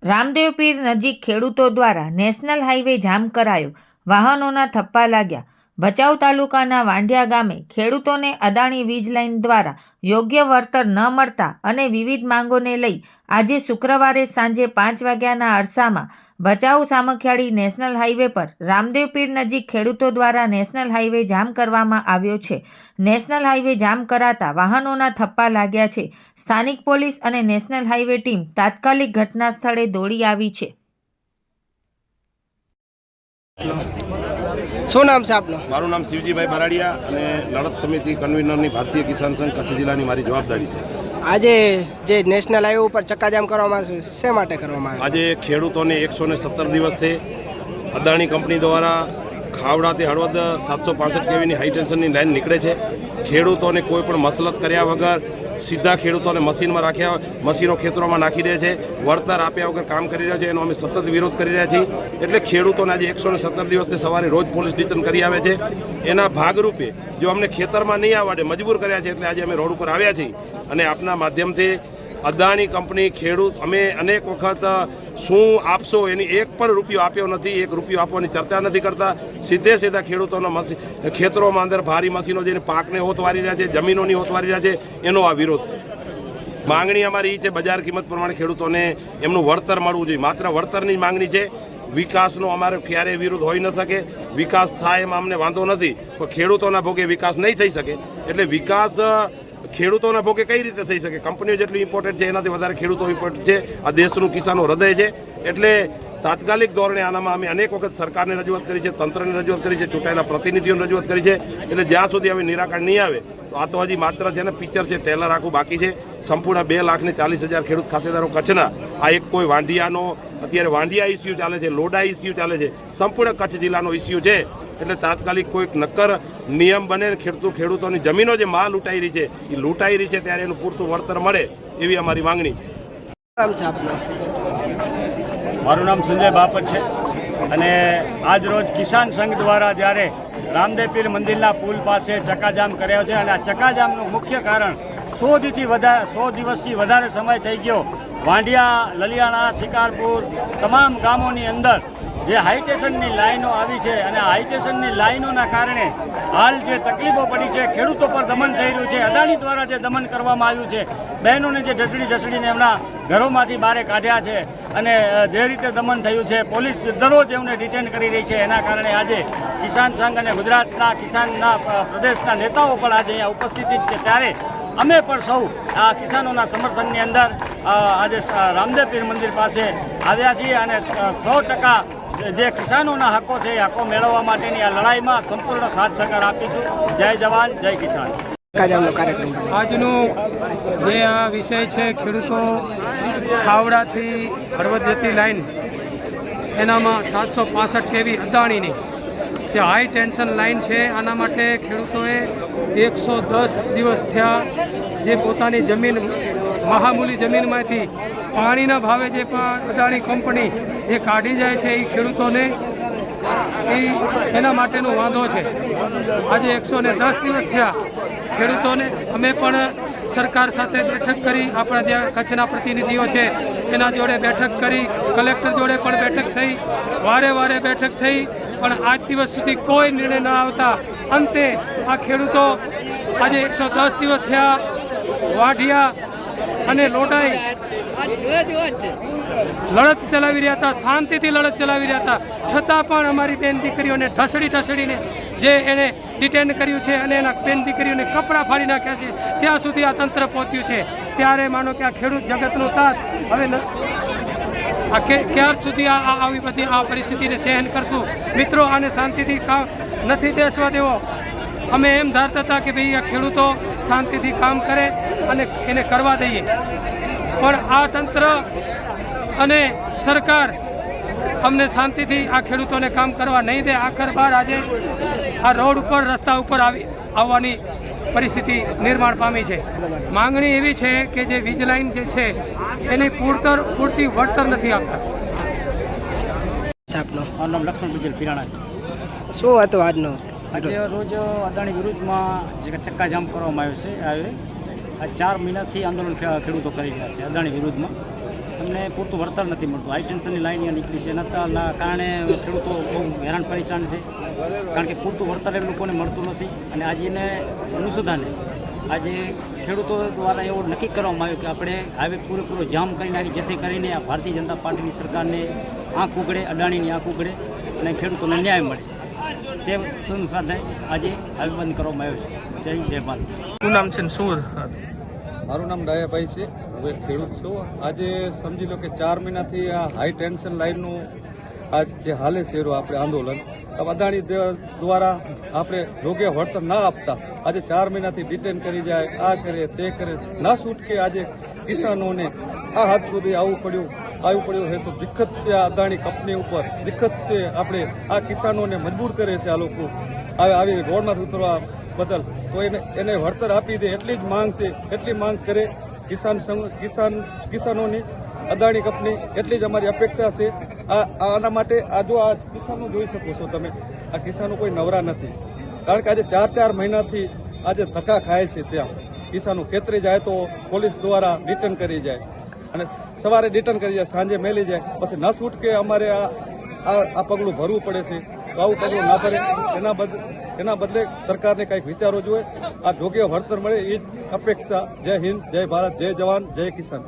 રામદેવ પીર નજીક ખેડૂતો દ્વારા નેશનલ હાઈવે જામ કરાયો, વાહનોના થપ્પા લાગ્યા. ભચાઉ તાલુકાના વાંઢિયા ગામે ખેડૂતોને અદાણી વીજ લાઇન દ્વારા યોગ્ય વળતર ન મળતા અને વિવિધ માંગોને લઈ આજે શુક્રવારે સાંજે 5 વાગ્યાના અરસામાં ભચાઉ સામખિયાળી નેશનલ હાઈવે પર રામદેવ પીર નજીક ખેડૂતો દ્વારા નેશનલ હાઈવે જામ કરવામાં આવ્યો છે. નેશનલ હાઈવે જામ કરાતા વાહનોના થપ્પા લાગ્યા છે. સ્થાનિક પોલીસ અને નેશનલ હાઈવે ટીમ તાત્કાલિક ઘટના સ્થળે દોડી આવી છે. શું નામ છે આપનું? મારું નામ શિવજીભાઈ બરાડિયા અને લડત સમિતિ કન્વીનરની ભારતીય કિસાન સંઘ કચ્છ જિલ્લાની મારી જવાબદારી છે. આજે જે નેશનલ હાઈવે ઉપર ચક્કાજામ કરવામાં આવ્યું છે, શા માટે કરવામાં આવ્યું? આજે ખેડૂતોને 117 દિવસથી અદાણી કંપની દ્વારા ખાવડાથી હળવદ 765 કેવીની હાઈ ટેન્શનની લાઈન નીકળે છે. ખેડૂતોને કોઈ પણ મસલત કર્યા વગર સીધા ખેડૂતોને મશીનમાં રાખ્યા, મશીનો ખેતરોમાં નાખી દે છે, વળતર આપ્યા વગર કામ કરી રહ્યા છે. એનો અમે સતત વિરોધ કરી રહ્યા છીએ. એટલે ખેડૂતોને આજે 117 દિવસથી સવારે રોજ પોલીસ ડિટેન કરી આવે છે. એના ભાગરૂપે જો અમને ખેતરમાં નહીં આવવાડે મજબૂર કર્યા છે, એટલે આજે અમે રોડ ઉપર આવ્યા છીએ. અને આપના માધ્યમથી અદાણી કંપની ખેડૂત અમે અનેક વખત શું આપશો એની એક પણ રૂપિયો આપ્યો નથી, 1 રૂપિયો આપવાની ચર્ચા નથી કરતા. સીધા ખેડૂતોના ખેતરોમાં અંદર ભારી મશીનો જઈને પાકને હોતવારી રહ્યા છે, જમીનોની હોતવારી રહ્યા છે. એનો આ વિરોધ છે. માંગણી અમારી એ છે બજાર કિંમત પ્રમાણે ખેડૂતોને એમનું વળતર મળવું જોઈએ. માત્ર વળતરની માંગણી છે. વિકાસનો અમારે ક્યારેય વિરોધ હોઈ ન શકે. વિકાસ થાય એમાં અમને વાંધો નથી, પણ ખેડૂતોના ભોગે વિકાસ નહીં થઈ શકે. એટલે વિકાસ ખેડૂતોના ભોગે કઈ રીતે થઈ શકે? કંપનીઓ જેટલી ઇમ્પોર્ટન્ટ છે એનાથી વધારે ખેડૂતો ઇમ્પોર્ટન્ટ છે. આ દેશનું કિસાનો હૃદય છે. એટલે તાત્કાલિક ધોરણે આનામાં અમે અનેક વખત સરકારને રજૂઆત કરી છે, તંત્રને રજૂઆત કરી છે, ચૂંટાયેલા પ્રતિનિધિઓને રજૂઆત કરી છે. એટલે જ્યાં સુધી હવે નિરાકરણ નહીં આવે તો આ તો હજી માત્ર છે ને પિક્ચર છે, ટેલર આખું બાકી છે. સંપૂર્ણ 2,40,000 ખેડૂત ખાતેદારો કચ્છના આ એક કોઈ વાંઢિયાનો અત્યારે વાંઢિયા ઇસ્યુ ચાલે છે, લોડા ઇસ્યુ ચાલે છે, સંપૂર્ણ કચ્છ જિલ્લાનો ઇસ્યુ છે. એટલે તાત્કાલિક કોઈક નક્કર નિયમ બને, ખેડૂતોની જમીનો જે માલ લૂંટાઈ રહી છે એ લૂંટાઈ રહી છે ત્યારે એનું પૂરતું વળતર મળે એવી અમારી માંગણી છે. નામ છે આપનું? મારું નામ સંજય બાપટ છે અને આજ રોજ કિસાન સંઘ દ્વારા જ્યારે રામદેવ પીર મંદિરના પુલ પાસે ચક્કાજામ કર્યો છે અને આ ચક્કાજામનું મુખ્ય કારણ 100 દિવસથી વધારે સમય થઈ ગયો. વાંઢિયા, લલિયાણા, શિકારપુર તમામ ગામોની અંદર જે હાઈટેશનની લાઈનો આવી છે અને આ હાઈટેશનની લાઈનોના કારણે હાલ જે તકલીફો પડી છે, ખેડૂતો પર દમન થઈ રહ્યું છે. અદાણી દ્વારા જે દમન કરવામાં આવ્યું છે, બહેનોને જે ઢસડીને એમના ઘરોમાંથી બહાર કાઢ્યા છે અને જે રીતે દમન થયું છે, પોલીસ દરરોજ એમને ડિટેન કરી રહી છે. એના કારણે આજે કિસાન સંઘ અને ગુજરાતના કિસાનના પ્રદેશના નેતાઓ પણ આજે અહીંયા ઉપસ્થિત છે. ત્યારે અમે પણ સૌ આ કિસાનોના સમર્થનની અંદર આજે રામદેવ પીર મંદિર પાસે આવ્યા છીએ અને 100% જે કિસાનોના હકો છે એ હકો મેળવવા માટેની આ લડાઈમાં સંપૂર્ણ સાથ સહકાર આપીશું. જય જવાન, જય કિસાન. આજનો જે આ વિષય છે ખેડૂતો ખાવડાથી હળવદ જતી લાઈન એનામાં 765 કેવી અદાણીની જે હાઈ ટેન્શન લાઈન છે, આના માટે ખેડૂતોએ 110 દિવસ થયા જે પોતાની જમીન મહામૂલી જમીનમાંથી પાણીના ભાવે જે અદાણી કંપની જે કાઢી જાય છે એ ખેડૂતોને એના માટેનો વાંધો છે. આજે 110 દિવસ થયા ખેડૂતોને. અમે પણ સરકાર સાથે બેઠક કરી, આપણા જે કચ્છના પ્રતિનિધિઓ છે એના જોડે બેઠક કરી, કલેક્ટર જોડે પણ બેઠક થઈ, વારે બેઠક થઈ, પણ આજ દિવસ સુધી કોઈ નિર્ણય ન આવતા અંતે આ ખેડૂતો આજે 110 દિવસ થયા વાઢિયા અને લોડાઈ લડત ચલાવી રહ્યા હતા, શાંતિથી લડત ચલાવી રહ્યા હતા. છતાં પણ અમારી બેન દીકરીઓને ઢસડીને જે એને ડિટેન કર્યું છે અને એના બેન દીકરીઓને કપડાં ફાડી નાખ્યા છે, ત્યાં સુધી આ તંત્ર પહોંચ્યું છે. ત્યારે માનો કે આ ખેડૂત જગતનો તાત હવે ક્યાર સુધી આવી બધી આ પરિસ્થિતિને સહન કરશું? મિત્રો, આને શાંતિથી નથી બેસવા દેવો. અમે એમ ધારતા હતા કે ભાઈ આ ખેડૂતો શાંતિથી કામ કરે અને એને કરવા દઈએ, પણ આ તંત્ર અને સરકાર અમને શાંતિથી આ ખેડૂતોને કામ કરવા નહીં દે. આખર બાર આજે આ રોડ ઉપર, રસ્તા ઉપર આવવાની પરિસ્થિતિ નિર્માણ પામી છે. માંગણી એવી છે કે જે વીજ લાઈન જે છે એની પૂરતી વળતર નથી આપતા. મારું નામ લક્ષ્મણ બિજલ પિરાણા છે. શું હતું આજનો? આજે રોજ અદાણી વિરુદ્ધમાં જે ચક્કાજામ કરવામાં આવ્યો છે, આ 4 મહિનાથી આંદોલન ખેડૂતો કરી રહ્યા છે અદાણી વિરુદ્ધમાં. એમને પૂરતું વળતર નથી મળતું. હાઈ ટેન્શનની લાઈન અહીંયા નીકળી છે એના કારણે ખેડૂતો બહુ હેરાન પરેશાન છે, કારણ કે પૂરતું વળતર એ લોકોને મળતું નથી. અને આજે એને અનુસંધાને આજે ખેડૂતો દ્વારા એવું નક્કી કરવામાં આવ્યું કે આપણે હાઈવે પૂરેપૂરો જામ કરી નાખી, જેથી કરીને આ ભારતીય જનતા પાર્ટીની સરકારને આંખ ઉઘડે, અદાણીની આંખ ઉઘડે અને ખેડૂતોને ન્યાય મળે. તે અનુસાર આજે હાઈવે બંધ કરવામાં આવ્યો છે. જય ભારત. શું નામ છે ને શું? મારું નામ ડાયાભાઈ છે, હું એક ખેડૂત છું. આજે સમજી લો કે 4 મહિનાથી આ હાઈ ટેન્શન લાઇનનું આ જે હાલે છે આપણે આંદોલન, અદાણી દ્વારા આપણે યોગ્ય વળતર ના આપતા આજે 4 મહિનાથી ડિટેન કરી જાય, આ કરે તે કરે, ના છૂટકે આજે કિસાનોને આ હાથ સુધી આવવું પડ્યું છે. તો દિક્કત છે આ અદાણી કંપની ઉપર, દિક્કત છે. આપણે આ કિસાનોને મજબૂર કરે છે આ લોકો આવી રોડમાંથી ઉતરવા બદલ. તો એને વળતર આપી દે એટલી જ માંગ છે, એટલી માંગ કરે કિસાનોની અદાણી કંપની, એટલી જ અમારી અપેક્ષા છે. આના માટે આ કિસાનો જોઈ શકો છો તમે, આ કિસાનો કોઈ નવરા નથી, કારણ કે આજે 4 મહિનાથી આજે ધક્કા ખાય છે. ત્યાં કિસાનો ખેતરે જાય તો પોલીસ દ્વારા રિટર્ન કરી જાય, અને સવારે રિટર્ન કરી જાય, સાંજે મેલી જાય, પછી ન છૂટકે અમારે આ પગલું ભરવું પડે છે. તો આવું પગલું ના ભરે એના બદલે સરકારને કંઈક વિચારવું જોઈએ, આ યોગ્ય વળતર મળે એ જ અપેક્ષા. જય હિન્દ, જય ભારત, જય જવાન, જય કિસાન.